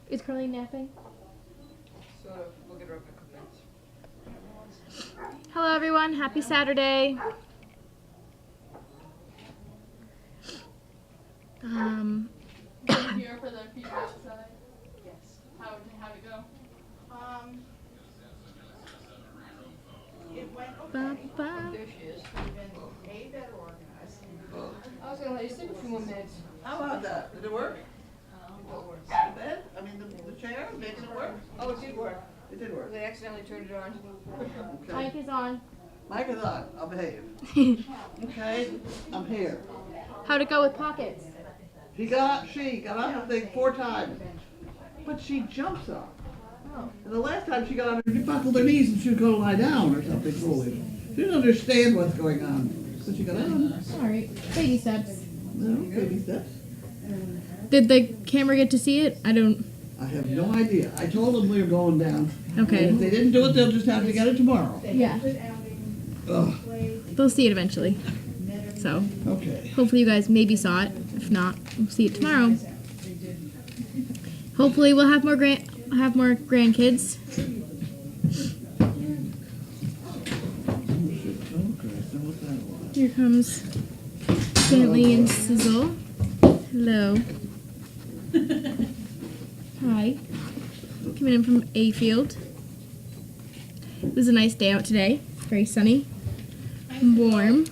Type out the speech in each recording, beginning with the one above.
Is Carly napping? So we'll get her up in a couple minutes. Hello everyone, happy Saturday. Here for the feedback side. Yes. How'd it go? It went okay. There she is. Been better organized. I was gonna let you sleep a few more minutes. How about that? Did it work? What works? The bed? I mean, the chair? Makes it work? Oh, it did work. It did work. They accidentally turned it on. Okay. Mic is on. Mic is on. I'll behave. Okay, I'm here. How'd it go with pockets? She got on the thing 4 times. But she jumps up. Oh. And the last time she got on her, she buckled her knees and she would go to lie down or something foolish. She didn't understand what's going on. So she got on. Alright, baby steps. No, baby steps. Did the camera get to see it? I have no idea. I told them we were going down. Okay. And if they didn't do it, they'll just have to get it tomorrow. Yeah. Ugh. They'll see it eventually. So, Okay. hopefully you guys maybe saw it. If not, we'll see it tomorrow. Hopefully we'll have more grandkids. Here comes Bentley and Sizzle. Hello. Hi. Coming in from A Field. It was a nice day out today. Very sunny. Warm.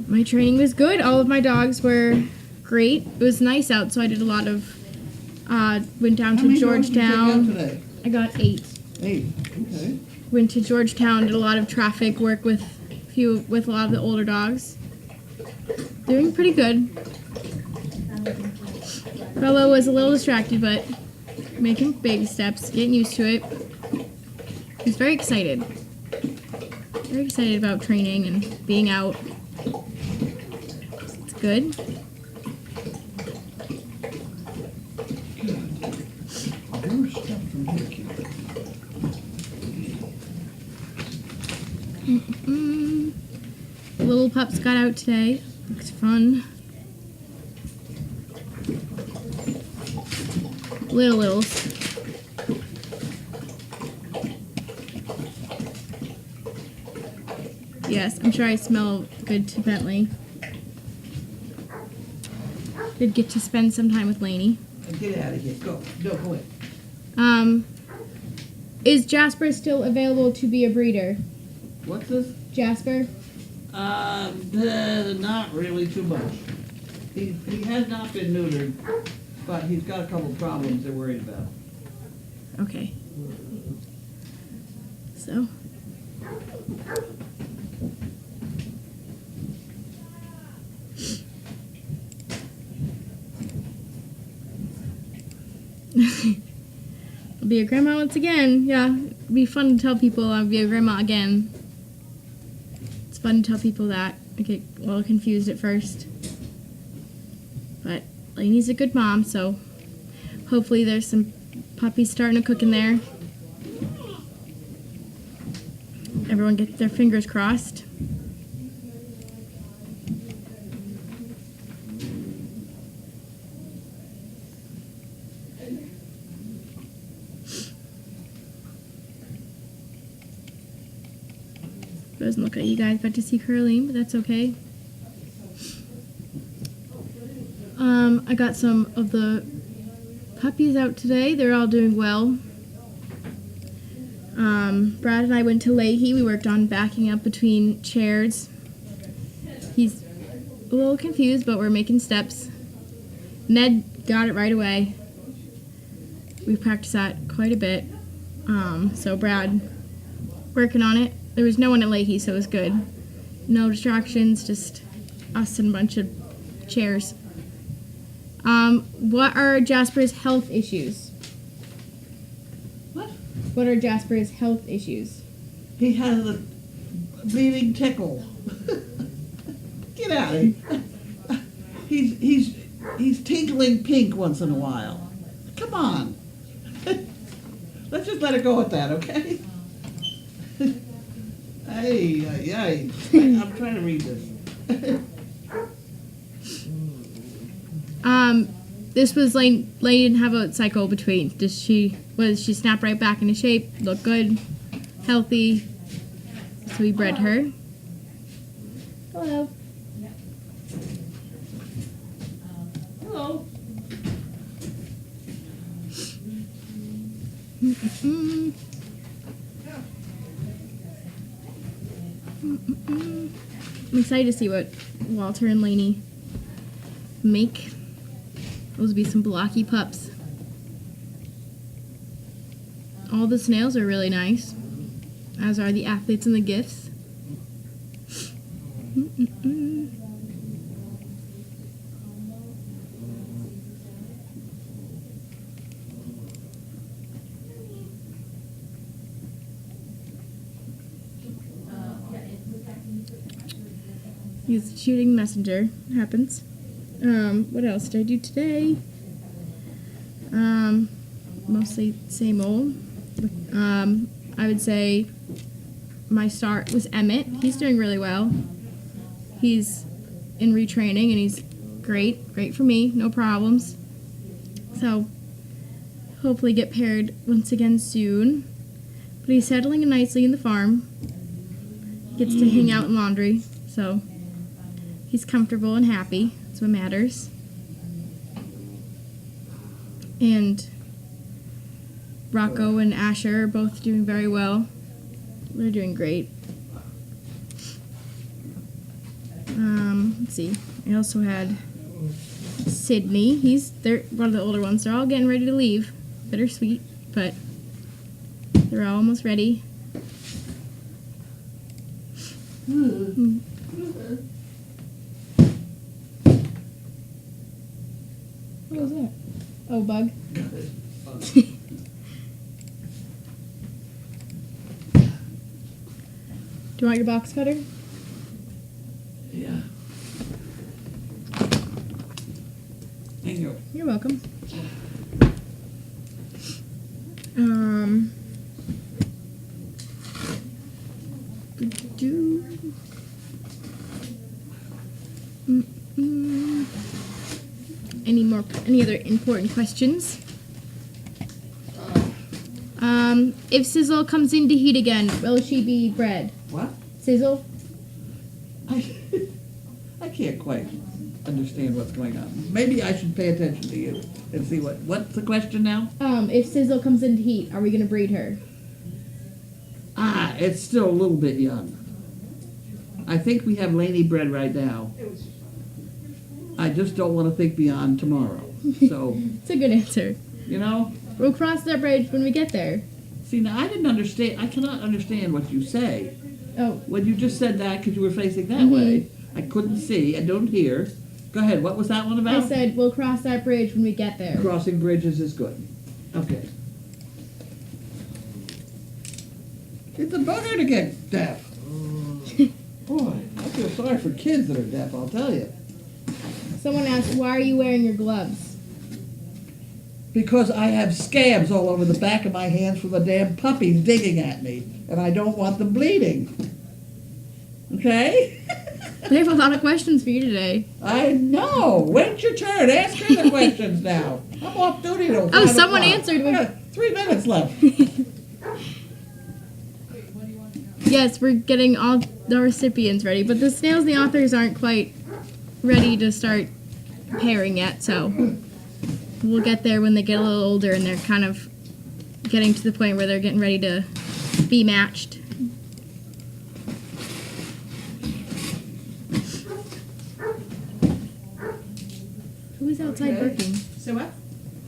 My training was good. All of my dogs were great. It was nice out, so I did a lot of, went down How to many dogs did you take out Georgetown. today? I got 8. 8. Okay. Went to Georgetown, did a lot of traffic work with a lot of the older dogs. Doing pretty good. Bella was a little distracted, but making baby steps, getting used to it. He's very excited. Very excited about training and being out. It's good. More stuff from here, kid. The little pups got out today. Looks fun. Littles. Yes, I'm sure I smell good to Bentley. Did get to spend some time with Lainey. Get out of here. Go. No, go in. Is Jasper still available to be a breeder? What's this? Jasper? Not really too much. He has not been neutered, but he's got a couple problems they're worried about. Okay. So. I'll be a grandma once again. Yeah, it'd be fun to tell people I'll be a grandma again. It's fun to tell people that. I get a little confused at first. But Lainey's a good mom, so hopefully there's some puppies starting to cook in there. Everyone gets their fingers crossed. Doesn't look like you guys got to see Curling, but that's okay. I got some of the puppies out today. They're all doing well. Brad and I went to Leahy. We worked on backing up between chairs. He's a little confused, but we're making steps. Ned got it right away. We practiced that quite a bit. So Brad working on it. There was no one at Leahy, so it was good. No distractions, just us and a bunch of chairs. What are Jasper's health issues? What? What are Jasper's health issues? He has a bleeding tickle. Get out of here. He's tinkling pink once in a while. Come on. Let's just let it go at that, okay? Hey. I'm trying to read this. This was Lane didn't have a cycle between. She snapped right back into shape, looked good, healthy. So we bred her. Hello. Hello. Mm-mm. Mm-mm. I'm excited to see what Walter and Lainey make. Those will be some blocky pups. All the snails are really nice, as are the athletes and the gifts. Mm-mm-mm. He's shooting messenger. Happens. What else did I do today? Mostly same old. I would say my start was Emmett. He's doing really well. He's in retraining and he's great for me, no problems. So hopefully get paired once again soon. But he's settling in nicely in the farm. Gets to hang out in laundry, so he's comfortable and happy. That's what matters. And Rocco and Asher are both doing very well. They're doing great. Let's see. I also had Sydney. They're one of the older ones. They're all getting ready to leave. Bittersweet, but they're all almost ready. What was that? Oh, bug. Do you want your box cutter? Yeah. Thank you. You're welcome. Any other important questions? If Sizzle comes into heat again, will she be bred? What? Sizzle? I can't quite understand what's going on. Maybe I should pay attention to you and see what's the question now? If Sizzle comes into heat, are we gonna breed her? It's still a little bit young. I think we have Lainey bred right now. I just don't want to think beyond tomorrow. So, It's a good answer. you know, We'll cross that bridge when we get there. see, now I didn't understand, I cannot understand what you say. Oh, When you just said that because you were facing that Mhm. way, I couldn't see, I don't hear. Go ahead, what was that one about? I said we'll cross that bridge when we get there. Crossing bridges is good. Okay. It's a bugger to get deaf. Boy, I feel sorry for kids that are deaf, I'll tell you. Someone asked, why are you wearing your gloves? Because I have scabs all over the back of my hands from the damn puppies digging at me, and I don't want them bleeding. Okay? They have a lot of questions for you today. I know. When's your turn? Ask her the questions now. I'm off duty till 5 someone o'clock. answered. I got 3 minutes left. Yes, we're getting all the recipients ready, but the snails and the authors aren't quite ready to start pairing yet, so we'll get there when they get a little older and they're kind of getting to the point where they're getting ready to be matched. Who's outside Okay. barking? So what?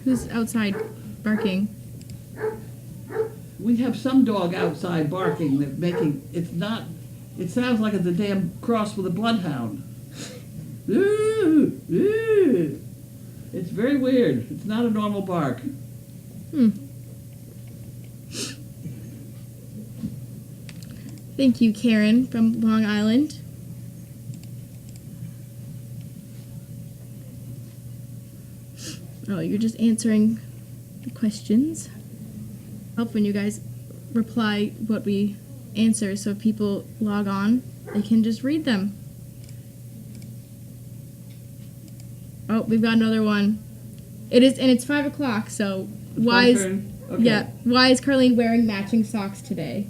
Who's outside barking? We have some dog outside barking that it sounds like it's a damn cross with a bloodhound. Ooh, ooh. It's very weird. It's not a normal bark. Thank you, Karen from Long Island. Oh, you're just answering the questions. Help when you guys reply what we answer, so if people log on, they can just read them. Oh, we've got another one. It is, and it's 5 o'clock. So why My is turn? Okay. yeah? Why is Carlene wearing matching socks today?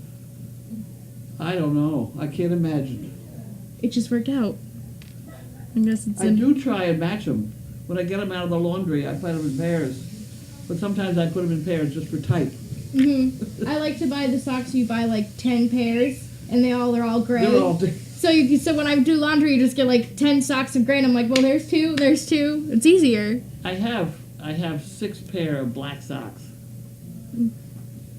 I don't know. I can't imagine. It just worked out. I guess it's I do try and match them. When I get them out of the laundry, I put them in pairs. But sometimes I put them in pairs just for type. I like to buy the socks. You buy like 10 pairs, and they all are all gray. They're all So when I do laundry, you just get like 10 socks of gray, and I'm like, well, there's two. It's easier. I have 6 pair of black socks.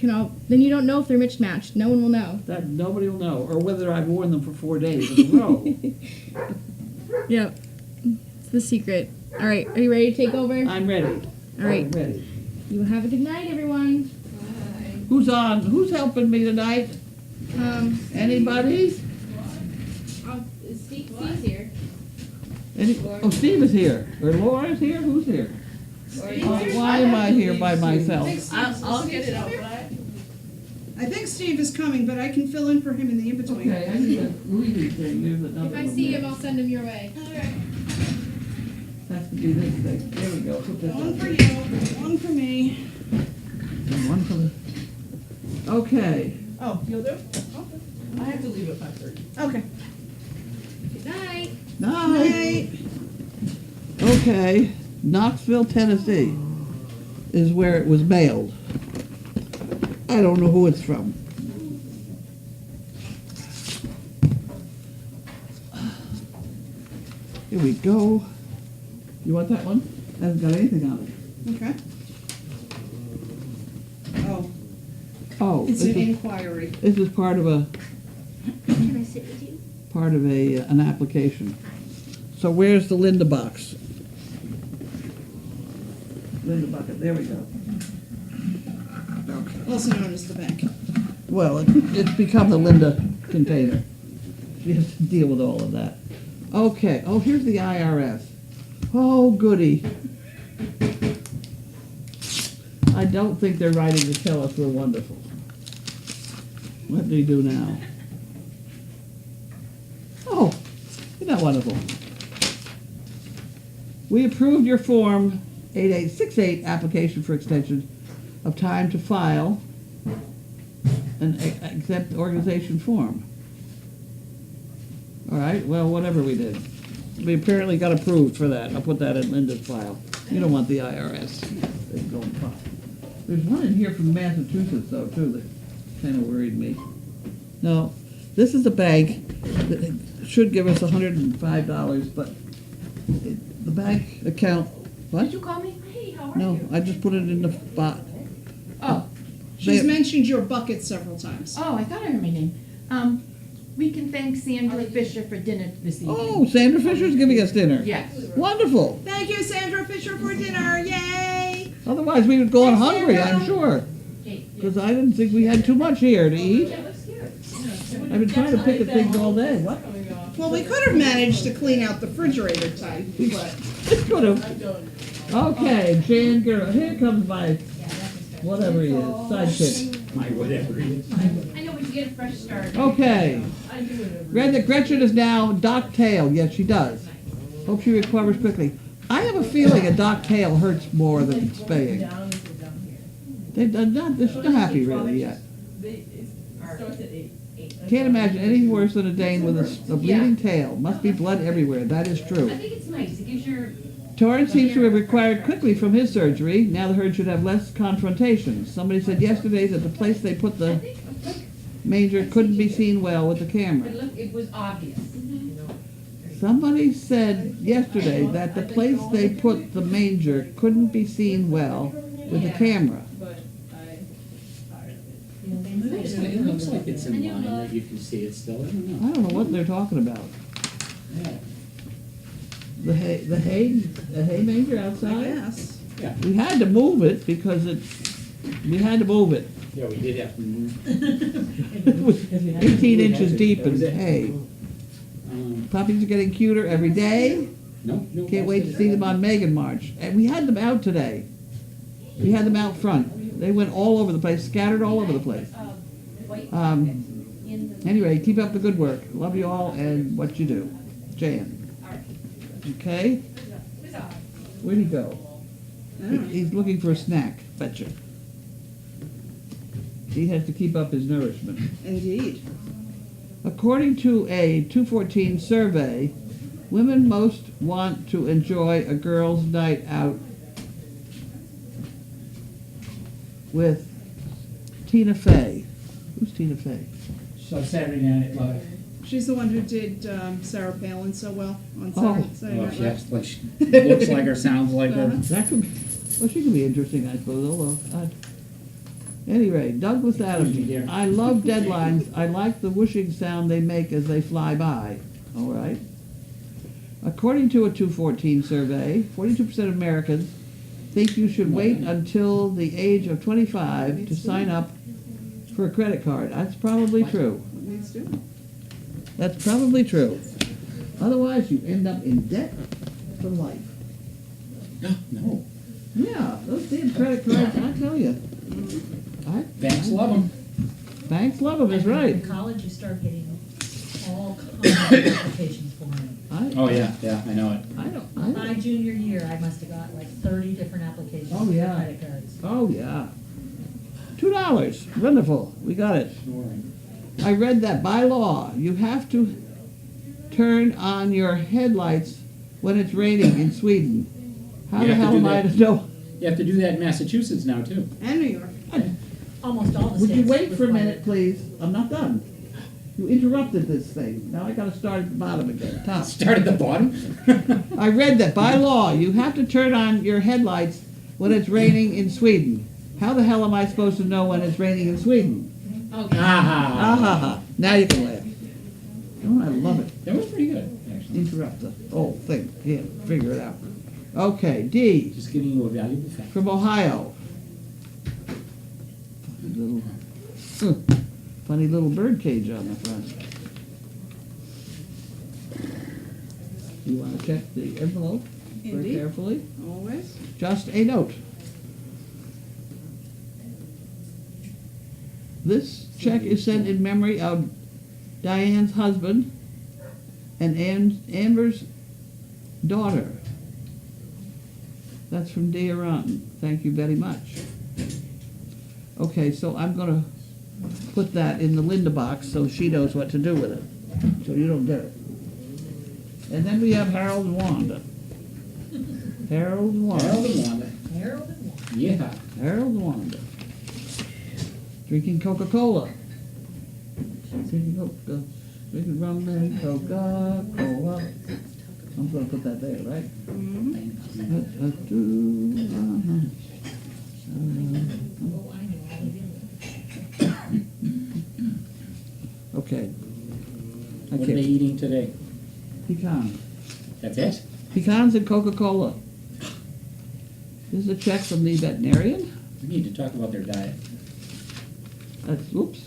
Then you don't know if they're mismatched. No one will know. That nobody will know, or whether I've worn them for 4 days in a row. Yep. It's the secret. All right, are you ready to take over? I'm ready. All right. I'm ready. You have a good night, everyone. Who's on? Who's helping me tonight? Anybody? Steve's here. Oh, Steve is here. Or Laura's here? Who's here? Why am I here by myself? I'll get it out, but I think Steve is coming, but I can fill in for him in the in-between. Okay, I need a reading thing. There's another If I one see there. him, I'll send him your way. Has to be this thing. There we go. Put this One on. for you, one for me. And one for the... Okay. Oh, you'll do? Okay. I have to leave at 5:30. Okay. Good night. Night. Okay. Knoxville, Tennessee is where it was mailed. I don't know who it's from. Here we go. You want that one? Hasn't got anything on it. Okay. Oh, Oh, it's this an is, inquiry. this is part of a Can I sit with you? part of an application. So where's the Linda box? Linda bucket. There we go. Okay. Also known as the bank. Well, it's become the Linda container. She has to deal with all of that. Okay. Oh, here's the IRS. Oh, goody. I don't think they're writing to tell us we're wonderful. What do we do now? Oh, isn't that wonderful? We approved your Form 8868 application for extension of time to file an exempt organization form. All right, well, whatever we did. We apparently got approved for that. I'll put that in Linda's file. You don't want the IRS. They go and file. There's one in here from Massachusetts, though, too, that kind of worried me. No, this is a bank that should give us $105, but the bank account, what? Did you call me? Hey, how are No, you? I just put it in the spot. Oh. She's They- mentioned your bucket several times. Oh, I thought I heard my name. We can thank Sandra Fisher for dinner this evening. Oh, Sandra Fisher's giving us dinner. Yes. Wonderful. Thank you, Sandra Fisher, for dinner. Yay! Otherwise, we would go on Thanks, hungry, Sandra. I'm sure. Because I didn't think we had too much here to eat. I've been trying to pick at things all day. What? Well, we could have managed to clean out the refrigerator tight, but Could have. Okay, Jan Girl. Here comes my, whatever he is, sidekick. My whatever it is. I know we can get a fresh start. Okay. Read that Gretchen is now docked tail. Yes, she does. Hope she recovers quickly. I have a feeling a docked tail hurts more than spaying. They're not happy really yet. Can't imagine anything worse than a Dane with a bleeding tail. Must be blood everywhere. That is true. I think it's nice. It gives your... Torrance seems to have recovered quickly from his surgery. Now the herd should have less confrontations. Somebody said yesterday that the place they put the manger couldn't be seen well with the camera. It was obvious. Somebody said yesterday that the place they put the manger couldn't be seen well with the camera. It looks like it's in line that you can see it still. I don't know. I don't know what they're talking about. Yeah. The hay manger I outside? guess. Yeah. We had to move it because we had to move it. Yeah, we did have to move. It was 18 inches deep in hay. Puppies are getting cuter every day. No. Can't wait to see them on Megan March. And we had them out today. We had them out front. They went all over the place, scattered all over the place. Anyway, keep up the good work. Love you all and what you do. Jan. Okay? Where'd he go? He's looking for a snack, betcha. He has to keep up his nourishment. Indeed. According to a 214 survey, women most want to enjoy a girl's night out with Tina Fey. Who's Tina Fey? So Saturday Night Live. She's the one who did Sarah Palin so well on Oh. Saturday Oh, Night she Live. acts like she looks like her, sounds like her. That could, well, she could be interesting, I suppose. Although, anyway, Douglas Adams. dear. I love deadlines. I like the whooshing sound they make as they fly by. All right. According to a 214 survey, 42% of Americans think you should wait until the age of 25 to sign up for a credit card. That's probably true. What needs doing? That's probably true. Otherwise, you end up in debt for life. No. Yeah, those damn credit cards, I tell you. Banks love them. Banks love them, is right. In college, you start getting all kinds of applications for them. Oh, yeah, I know it. My junior year, I must have got like 30 different applications Oh, for yeah. credit cards. Oh, yeah. $2. Wonderful. We got it. I read that by law, you have to turn on your headlights when it's raining in Sweden. How You the have to hell do am I that. to know? You have to do that in Massachusetts now, too. And New York. Almost all the Would states. you wait for a require- minute, please? I'm not done. You interrupted this thing. Now I gotta start at the bottom again. Tom. Start at the bottom. I read that by law, you have to turn on your headlights when it's raining in Sweden. How the hell am I supposed to know when it's raining in Sweden? Okay. Ah, Ah ha ha. Now you can laugh. Oh, I love it. that was pretty good, actually. Interrupt the whole thing. Yeah, figure it out. Okay, D Just giving you a valuable fact. from Ohio. Funny little bird cage on the front. You want to check the envelope very Indeed. carefully? Always. Just a note. This check is sent in memory of Diane's husband and Amber's daughter. That's from Dear Rotten. Thank you very much. Okay, so I'm going to put that in the Linda box so she knows what to do with it, so you don't get it. And then we have Harold and Wanda. Harold and Wanda. Harold and Wanda. Harold and Wanda. Yeah. Harold and Wanda. Drinking Coca-Cola. Drinking rum and Coca-Cola. I'm going to put that there, right? Mm-hmm. Oh, I know all of you. Okay. What are they eating today? Pecans. That's it? Pecans and Coca-Cola. This is a check from the veterinarian. We need to talk about their diet. That's, oops.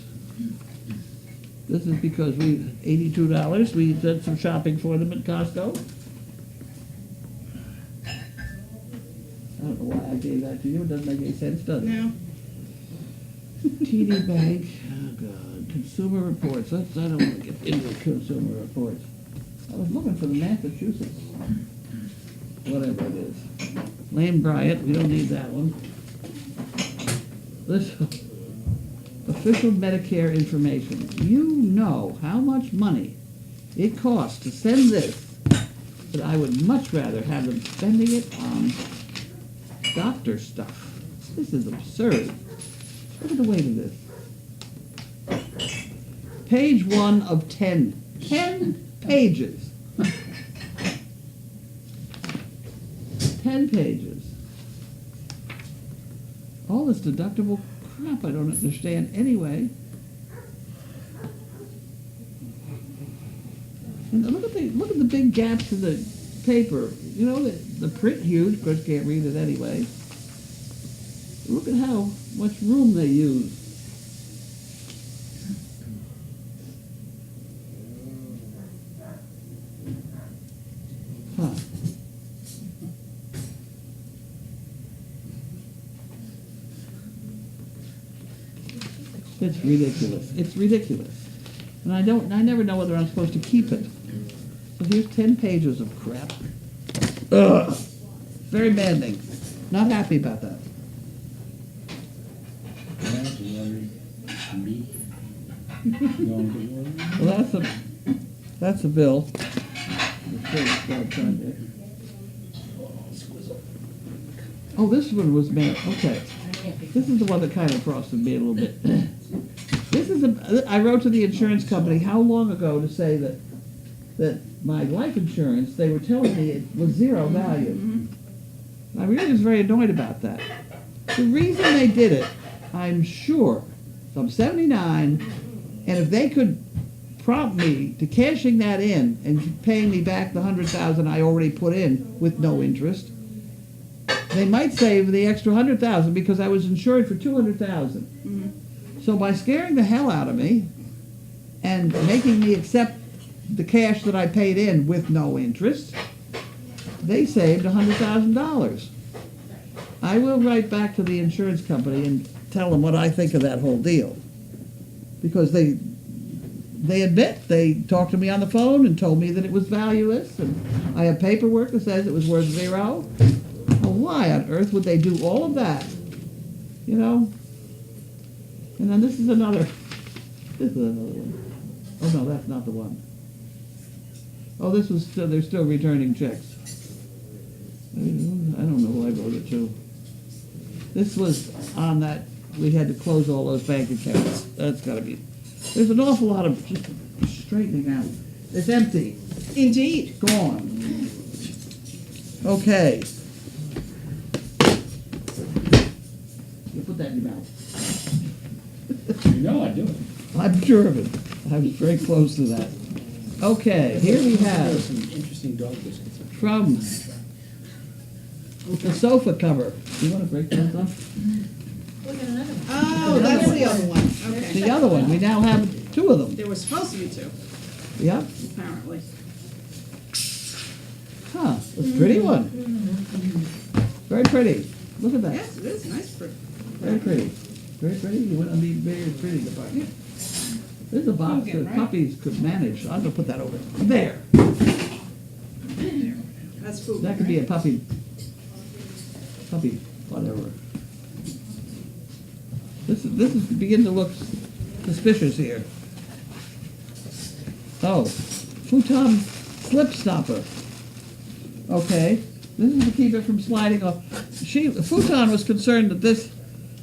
This is because $82. We did some shopping for them at Costco. I don't know why I gave that to you. It doesn't make any sense, does it? No. TD Bank. Oh, God. Consumer reports. I don't want to get into consumer reports. I was looking for the Massachusetts. Whatever it is. Lane Bryant. We don't need that one. This official Medicare information. You know how much money it costs to send this, but I would much rather have them spending it on doctor stuff. This is absurd. Look at the weight of this. Page 1 of 10. 10 pages. 10 pages. All this deductible crap I don't understand anyway. And look at the big gaps in the paper. You know, the print huge, of course can't read it anyway. Look at how much room they use. Huh. It's ridiculous. It's ridiculous. And I never know whether I'm supposed to keep it. So here's 10 pages of crap. Ugh. Very maddening. Not happy about that. Me. Going to work. Well, that's a bill. Oh, this one was mailed, okay. This is the one that kind of frosted me a little bit. This is I wrote to the insurance company how long ago to say that my life insurance, they were telling me it was zero value. I really was very annoyed about that. The reason they did it, I'm sure, so I'm 79, and if they could prompt me to cashing that in and paying me back the $100,000 I already put in with no interest, they might save the extra $100,000 because I was insured for $200,000. So by scaring the hell out of me and making me accept the cash that I paid in with no interest, they saved $100,000. I will write back to the insurance company and tell them what I think of that whole deal, because they admit, they talked to me on the phone and told me that it was valueless, and I have paperwork that says it was worth zero. Well, why on earth would they do all of that? You know? And then this is another one. Oh no, that's not the one. Oh, this was still, they're still returning checks. I don't know who I wrote it to. This was on that, we had to close all those bank accounts. That's gotta be, there's an awful lot of just straightening out. It's empty. Indeed. Gone. Okay. You put that in your mouth. You know I do it. I'm sure of it. I was very close to that. Okay, here we There's have some interesting dog biscuits. from the sofa cover. You want to break those up? Look at another one. Oh, that's the other one. Okay. The other one, we now have two of them. There was supposed to be two, Yep. apparently. Huh, it's a pretty one. Very pretty. Look at that. Yes, it is nice for. Very pretty. Very pretty. You went on the very pretty department. There's a box Okay, that right. puppies could manage. I'm gonna put that over there. That's food. That could be a puppy, whatever. This is beginning to look suspicious here. Oh, futon slip stopper. Okay, this is to keep it from sliding off. Futon was concerned that this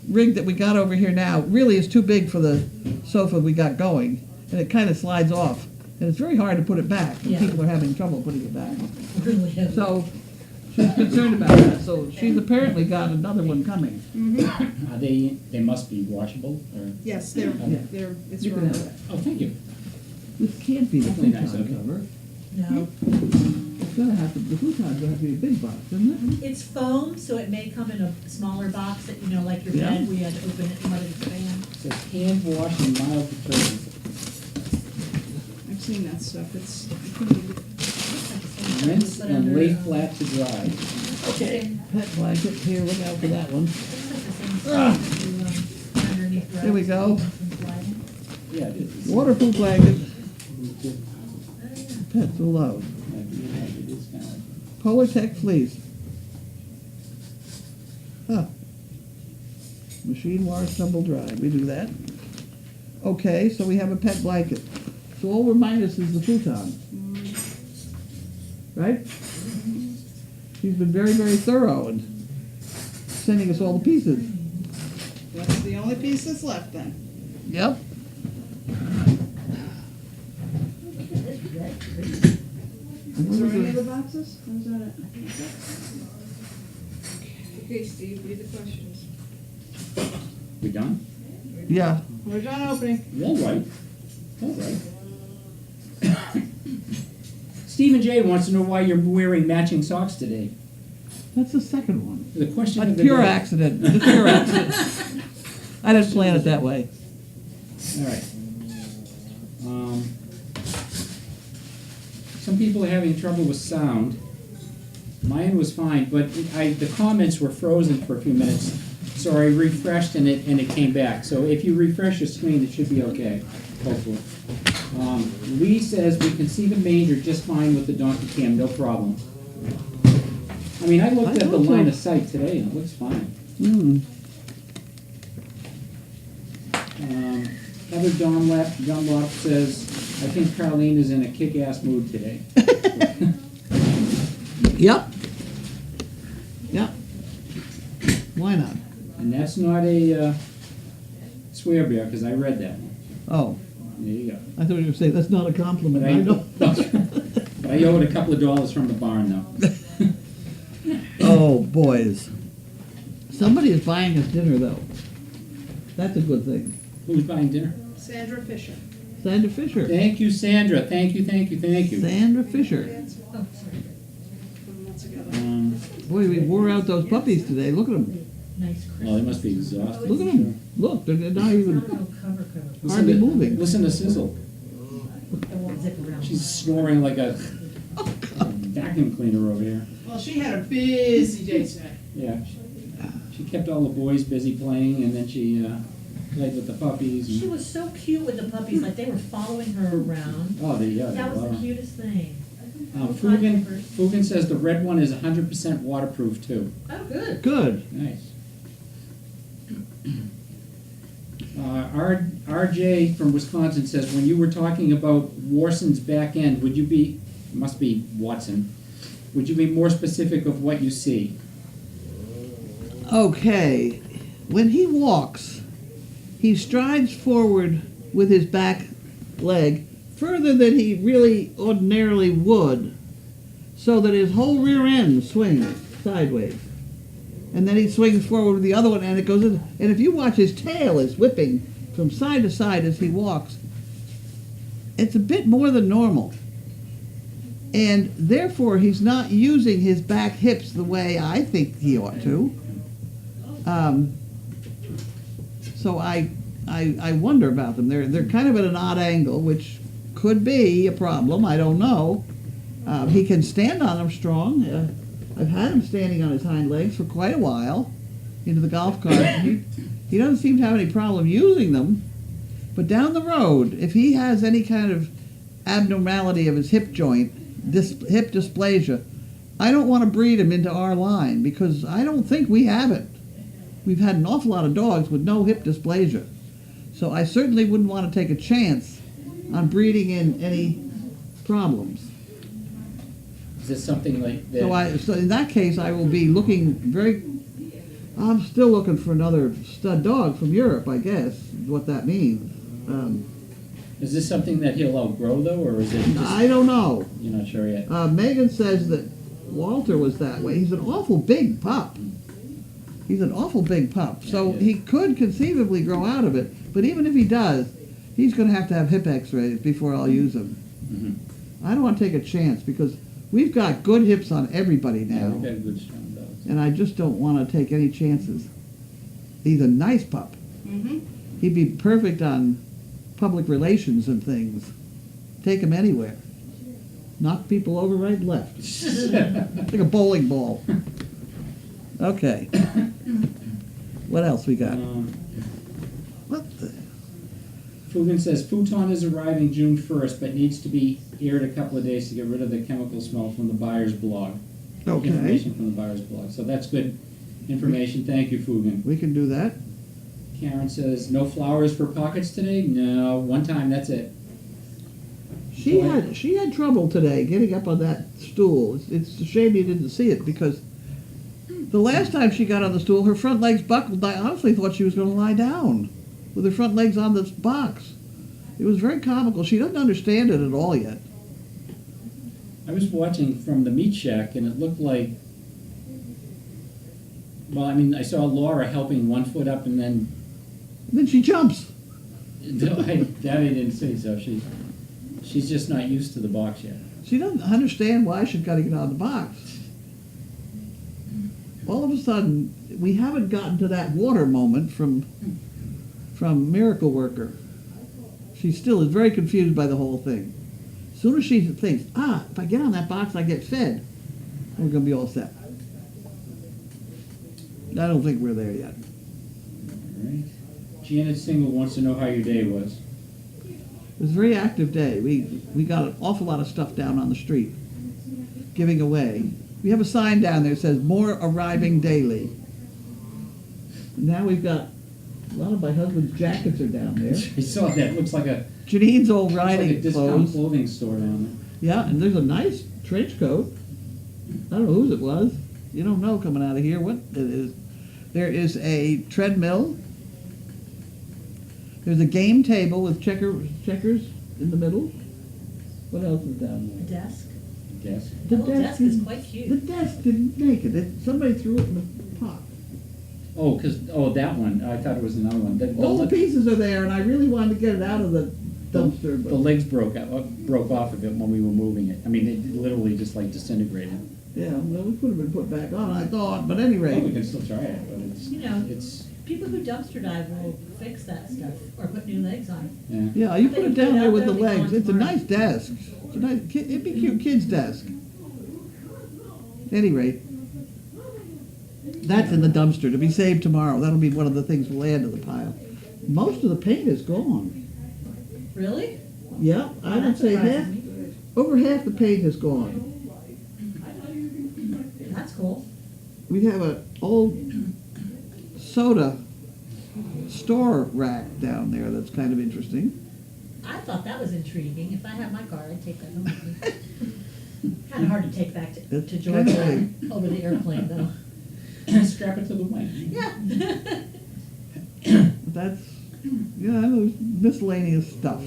rig that we got over here now really is too big for the sofa we got going, and it kind of slides off, and it's very hard to put it back, and Yeah. people are having trouble putting it back. Really heavy. So she's concerned about that. So she's apparently got another one coming. Are they must be washable, or? Yes, Yeah. it's You can rubber. have that. Oh, thank you. This can't be the Hopefully nice futon of you. cover. No, It's gonna have to. The futon's gonna have to be a big box, isn't it? it's foam, so it may come in a smaller box that, you know, like your Yeah. bed, where you had to open it and let it expand. It says hand wash and mild detergent. I've seen that stuff, it's, I couldn't believe it. Looks like the same Rinse stuff we put and under, lay flat to dry. Okay. Pet blanket. Here, look out for that one. Looks like the same stuff you, put underneath the Here we go. from sliding. Yeah, it is. Waterproof blanket. Oh, yeah. Pets will love. It is kind of. Polartec fleece. Huh. Machine wash, tumble dry. We do that. Okay, so we have a pet blanket. So all we're minus is the futon. Right? She's been very, very thorough and sending us all the pieces. That's the only piece that's left then. Yep. Is there any other boxes? How's that it? Okay, Steve, read the questions. We done? Yeah. We're done opening. All right. All right. Stephen J. wants to know why you're wearing matching socks today. That's the second one. The question A of the pure day. accident. It's a pure accident. I didn't plan it that way. All right. Some people are having trouble with sound. Mine was fine, but the comments were frozen for a few minutes, so I refreshed and it came back. So if you refresh your screen, it should be okay, hopefully. Lee says we can see the manger just fine with the donkey cam, no problem. I mean, I looked I at the thought so. line of sight today and it looks fine. Hmm. Heather Dunlop says, I think Carlene is in a kick-ass mood today. Yep. Yep. Why not? And that's not a swear bear, because I read that one. Oh, There you go. I thought you were going to say, that's not a compliment. But I know. but I owe it a couple of dollars from the barn, though. Oh, boys. Somebody is buying us dinner, though. That's a good thing. Who's buying dinner? Sandra Fisher. Sandra Fisher. Thank you, Sandra. Thank you, thank you, thank you. Sandra Fisher. Oh, sorry. From months ago. Boy, we wore out those puppies today. Look at them. Nice crisp. Well, they must be exhausted. Look at them. Look, they're not It's not a even real cover. hardly moving. Listen to Sizzle. It won't zip around. She's snoring like a vacuum cleaner over here. Well, she had a busy day today. Yeah. She kept all the boys busy playing, and then she played with the puppies. She And, was so cute with the puppies, like they were following her around. yeah. That was wow. the cutest thing. Fugan says the red one is 100% waterproof, too. Oh, good. good. Nice. RJ from Wisconsin says, when you were talking about Warson's back end, must be Watson, would you be more specific of what you see? Okay. When he walks, he strides forward with his back leg further than he really ordinarily would, so that his whole rear end swings sideways. And then he swings forward with the other one, and it goes in. And if you watch, his tail is whipping from side to side as he walks. It's a bit more than normal. And therefore, he's not using his back hips the way I think he ought to. So I wonder about them. They're kind of at an odd angle, which could be a problem. I don't know. He can stand on them strong. I've had him standing on his hind legs for quite a while into the golf cart. He doesn't seem to have any problem using them. But down the road, if he has any kind of abnormality of his hip joint, hip dysplasia, I don't want to breed him into our line because I don't think we have it. We've had an awful lot of dogs with no hip dysplasia. So I certainly wouldn't want to take a chance on breeding in any problems. Is this something like that? So in that case, I will be looking I'm still looking for another stud dog from Europe, I guess, is what that means. Is this something that he'll outgrow, though, or is it just, I don't know. you're not sure yet? Megan says that Walter was that way. He's an awful big pup. So Yeah. he could conceivably grow out of it. But even if he does, he's going to have hip x-rays before I'll use him. Mm-hmm. I don't want to take a chance because we've got good hips on everybody Yeah, now. we've got good strong dogs. And I just don't want to take any chances. He's a nice pup. Mm-hmm. He'd be perfect on public relations and things. Take him anywhere. Knock people over right and left. Like a bowling ball. Okay. What else we got? What the? Fugan says Futon is arriving June 1st, but needs to be aired a couple of days to get rid of the chemical smell from the buyer's blog. Okay. Information from the buyer's blog. So that's good information. Thank you, Fugan. We can do that. Karen says, no flowers for pockets today? No, one time, that's it. She had trouble today getting up on that stool. It's a shame you didn't see it because the last time she got on the stool, her front legs buckled. I honestly thought she was going to lie down with her front legs on this box. It was very comical. She doesn't understand it at all yet. I was watching from the meat shack, and it looked like, well, I mean, I saw Laura helping one foot up, and then, And then she jumps. that I didn't see, so she's just not used to the box yet. She doesn't understand why she's got to get out of the box. All of a sudden, we haven't gotten to that water moment from Miracle Worker. She still is very confused by the whole thing. As soon as she thinks, if I get on that box, I get fed, we're going to be all set. I don't think we're there yet. All right. Janet Single wants to know how your day was. It was a very active day. We got an awful lot of stuff down on the street, giving away. We have a sign down there that says more arriving daily. Now we've got a lot of my husband's jackets are down there. I saw that, looks like a, Janine's old looks like a riding discount clothes. clothing store down Yeah, and there's a nice trench coat. I don't know whose it was. You don't know coming out of here what it is. There is a treadmill. There's a game table with checkers in the middle. What else is down A there? desk. there, I guess. The whole desk is didn't- quite The cute. desk didn't make it. Somebody threw it in the pot. Oh, that one, I thought it was another one. All the pieces are there, and I really wanted to get it out of the dumpster, The but legs broke off of it when we were moving it. I mean, it literally just like disintegrated. yeah, well, it could have been put back on, I thought. But at any Well, we rate, can still try it, but You know, it's, people who dumpster dive will fix that stuff or put new legs on. yeah. yeah, you put it down there with the They'll be legs. gone It's a tomorrow. nice desk. It's a nice, it'd be cute kid's desk. At any rate, that's in the dumpster to be saved tomorrow. That'll be one of the things we'll add to the pile. Most of the paint is gone. Really? Yeah, I would That say surprises half, me. over half the paint is gone. That's cool. We have an old soda store rack down there that's kind of interesting. I thought that was intriguing. If I had my car, I'd take that home with me. Kind of hard to take back to It's Georgia kind over the airplane, though. Strap it to the wing. Yeah. That's, yeah, there's miscellaneous stuff.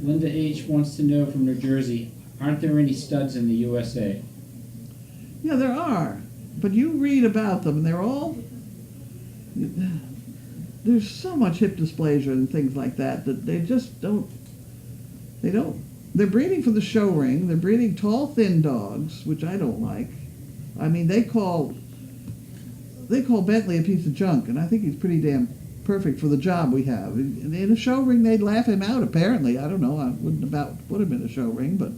Linda H. wants to know from New Jersey, aren't there any studs in the USA? Yeah, there are, but you read about them, and they're all. There's so much hip dysplasia and things like that that they just don't. They don't. They're breeding for the show ring. They're breeding tall, thin dogs, which I don't like. I mean, they call Bentley a piece of junk, and I think he's pretty damn perfect for the job we have. In a show ring, they'd laugh him out. Apparently, I don't know. I wouldn't about put him in a show ring, but.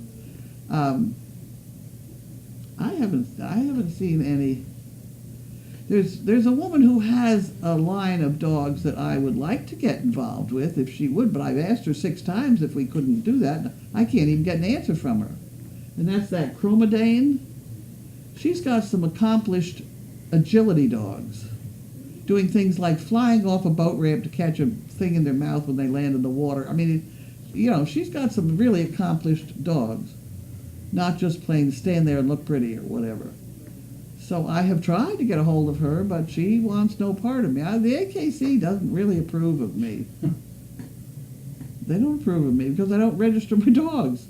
I haven't seen any. There's a woman who has a line of dogs that I would like to get involved with if she would, but I've asked her 6 times if we couldn't do that. I can't even get an answer from her. And that's that Chromodane. She's got some accomplished agility dogs, doing things like flying off a boat ramp to catch a thing in their mouth when they land in the water. I mean, she's got some really accomplished dogs. Not just plain stand there and look pretty or whatever. So I have tried to get a hold of her, but she wants no part of me. The AKC doesn't really approve of me. They don't approve of me because I don't register my dogs.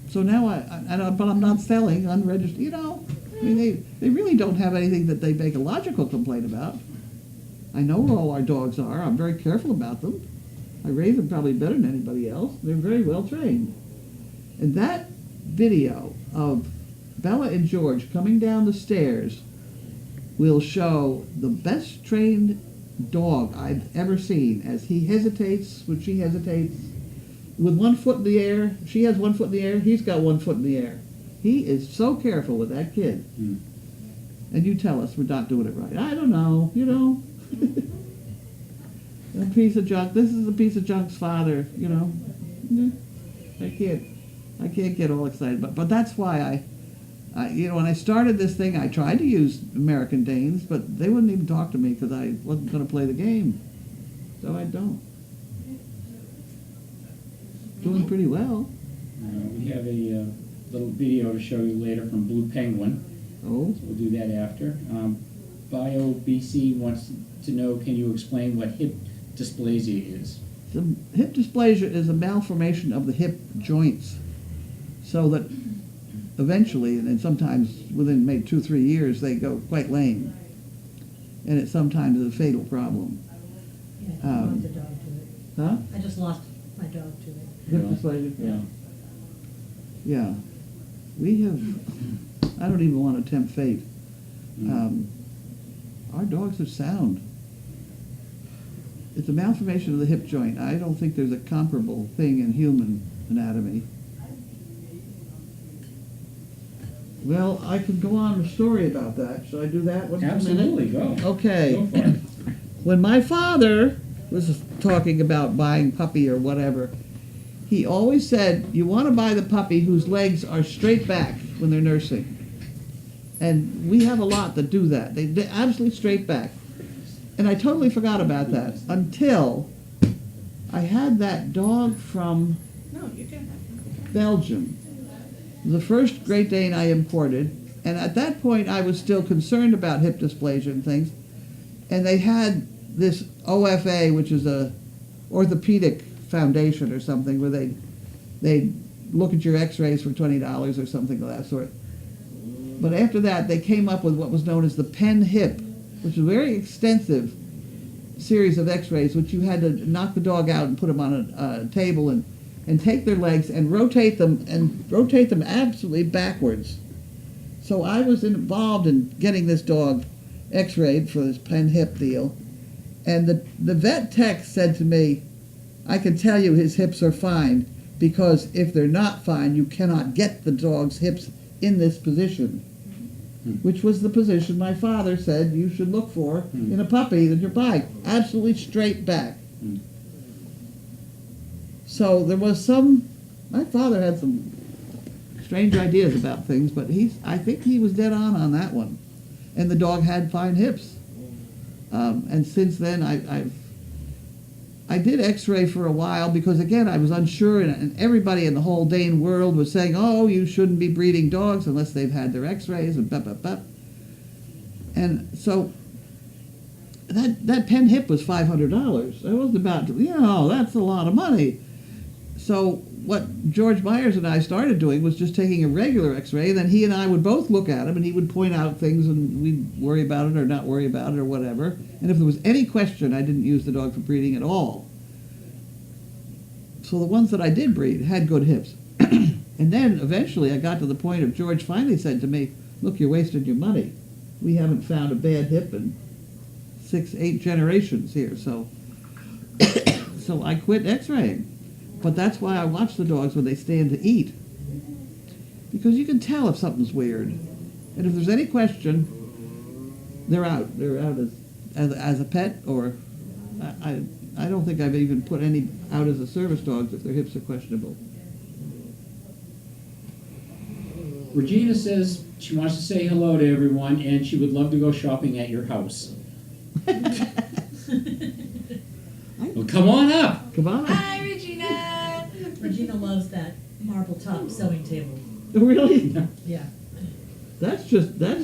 So now but I'm not selling unregistered. I mean, they really don't have anything that they make a logical complaint about. I know where all our dogs are. I'm very careful about them. I raise them probably better than anybody else. They're very well trained. And that video of Bella and George coming down the stairs will show the best trained dog I've ever seen as he hesitates when she hesitates. With 1 foot in the air, she has 1 foot in the air, he's got 1 foot in the air. He is so careful with that kid. Mm. And you tell us we're not doing it right. I don't know, A piece of junk. This is a piece of junk's father, Yeah. I can't get all excited, but that's why when I started this thing, I tried to use American Danes, but they wouldn't even talk to me because I wasn't going to play the game. So I don't. Doing pretty well. We have a little video to show you later from Blue Penguin. Oh, So we'll do that after. Bio BC wants to know, can you explain what hip dysplasia is? the hip dysplasia is a malformation of the hip joints, so that eventually, and sometimes within maybe 2 or 3 years, they go quite lame, and it sometimes is a fatal problem. Yeah, I lost the dog to it. Huh? I just lost my dog to it. Hip Yeah. dysplasia. Yeah. Yeah. We have. I don't even want to tempt fate. Our dogs are sound. It's a malformation of the hip joint. I don't think there's a comparable thing in human anatomy. Well, I could go on a story about that. Should I do that one for a minute? Absolutely, go. Okay. Go for it. When my father was talking about buying puppy or whatever, he always said, you want to buy the puppy whose legs are straight back when they're nursing. And we have a lot that do that. They're absolutely straight back. And I totally forgot about that until I had that dog from No, you can. Belgium. The first Great Dane I imported. And at that point, I was still concerned about hip dysplasia and things. And they had this OFA, which is a orthopedic foundation or something, where they look at your X-rays for $20 or something of that sort. But after that, they came up with what was known as the pen hip, which is a very extensive series of X-rays, which you had to knock the dog out and put them on a table and take their legs and rotate them absolutely backwards. So I was involved in getting this dog X-rayed for this pen hip deal, and the vet tech said to me, "I can tell you his hips are fine, because if they're not fine, you cannot get the dog's hips in this position," which was the position my father said you should look for in a puppy that you're buying, absolutely straight back. So there was my father had some strange ideas about things, but I think he was dead on that one. And the dog had fine hips. And since then, I did X-ray for a while because, again, I was unsure, and everybody in the whole Dane world was saying, "Oh, you shouldn't be breeding dogs unless they've had their X-rays," and blah, blah, blah. And so that pen hip was $500. That wasn't about, that's a lot of money. So what George Myers and I started doing was just taking a regular X-ray, and then he and I would both look at him, and he would point out things, and we'd worry about it or not worry about it or whatever. And if there was any question, I didn't use the dog for breeding at all. So the ones that I did breed had good hips. And then eventually I got to the point of George finally said to me, "Look, you're wasting your money. We haven't found a bad hip in 6-8 generations here." So I quit X-raying. But that's why I watch the dogs when they stand to eat, because you can tell if something's weird. And if there's any question, they're out. They're out as a pet, or I don't think I've even put any out as a service dogs if their hips are questionable. Regina says she wants to say hello to everyone, and she would love to go shopping at your house. Well, come on up. Come on. Hi, Regina. Regina loves that marble top sewing table. Really? Yeah. That's just there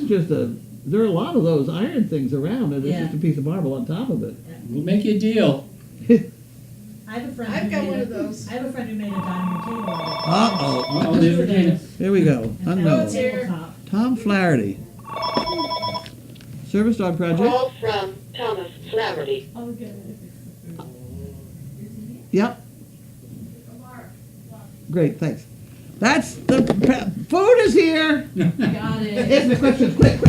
are a lot of those iron things around, and it's Yeah. just a piece of marble on top of it. We'll make you a deal. I have a friend. I've who got made one a- of those. I have a friend who made a diamond table out of it. Uh-oh. Oh, there's Regina. Here we go. And that Unknown. was tabletop. Tom Flaherty. Service dog project. Call from Thomas Flaherty. Yep. Great, thanks. That's the food is here. Got it. Answer the questions quick.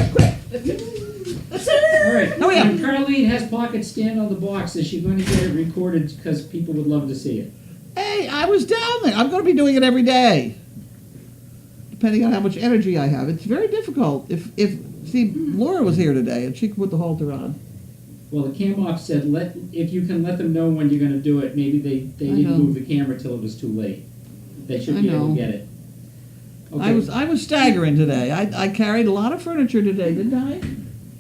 All right. Oh, yeah. And Carlene has pocket stand on the box. Is she going to get it recorded because people would love to see it? Hey, I was down there. I'm going to be doing it every day, depending on how much energy I have. It's very difficult. See, Laura was here today, and she could put the halter on. Well, the cam op said if you can let them know when you're going to do it. Maybe they I didn't know. move the camera till it was too late. They should I be able know. to get it. Okay. I was staggering today. I carried a lot of furniture today, didn't I?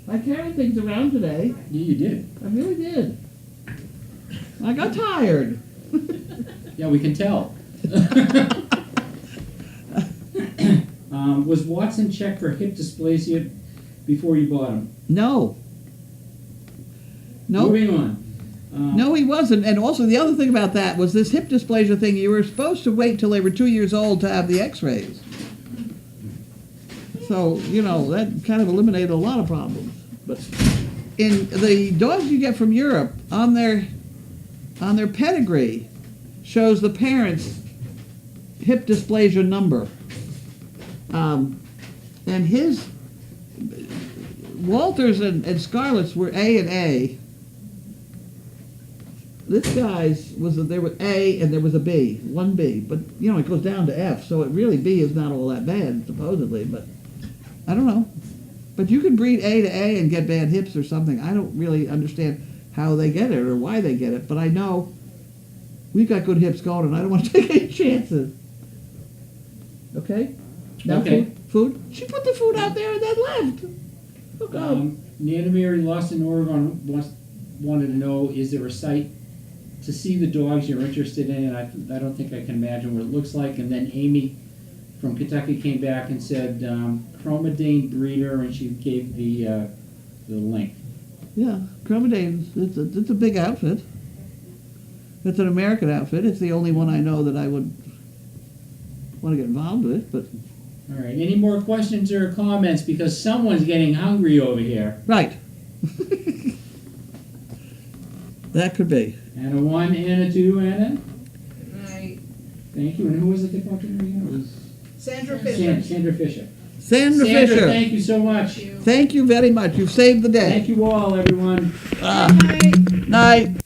I carried things around today. Yeah, you did. I really did. I got tired. Yeah, we can tell. Was Watson checked for hip dysplasia before you bought him? No. Nope. Moving on. No, he wasn't. And also, the other thing about that was this hip dysplasia thing. You were supposed to wait till they were 2 years old to have the X-rays. So that kind of eliminated a lot of problems. But in the dogs you get from Europe, on their pedigree, shows the parents' hip dysplasia number. And his Walters and Scarlett's were A and A. This guy's there was A and there was a B, 1B, but it goes down to F, so it really B is not all that bad supposedly, but I don't know. But you can breed A to A and get bad hips or something. I don't really understand how they get it or why they get it, but I know we've got good hips going, and I don't want to take any chances. Okay? Now Okay. food? Food? She put the food out there and then left. Look out. Nana Mary Lost in Oregon wanted to know, is there a site to see the dogs you're interested in? And I don't think I can imagine what it looks like. And then Amy from Kentucky came back and said Chromodane breeder, and she gave the link. Yeah, Chromodane, it's a big outfit. It's an American outfit. It's the only one I know that I would want to get involved with, but... All right, any more questions or comments? Because someone's getting hungry over here. Right. That could be. And a 1 and a 2, Anna? Right. Thank you. And who was it that talked to me again? It was Sandra Fisher. Sandra Fisher. Sandra Fisher. Thank you so much. Thank you very much. You've saved the day. Thank you all, everyone. Night. Night.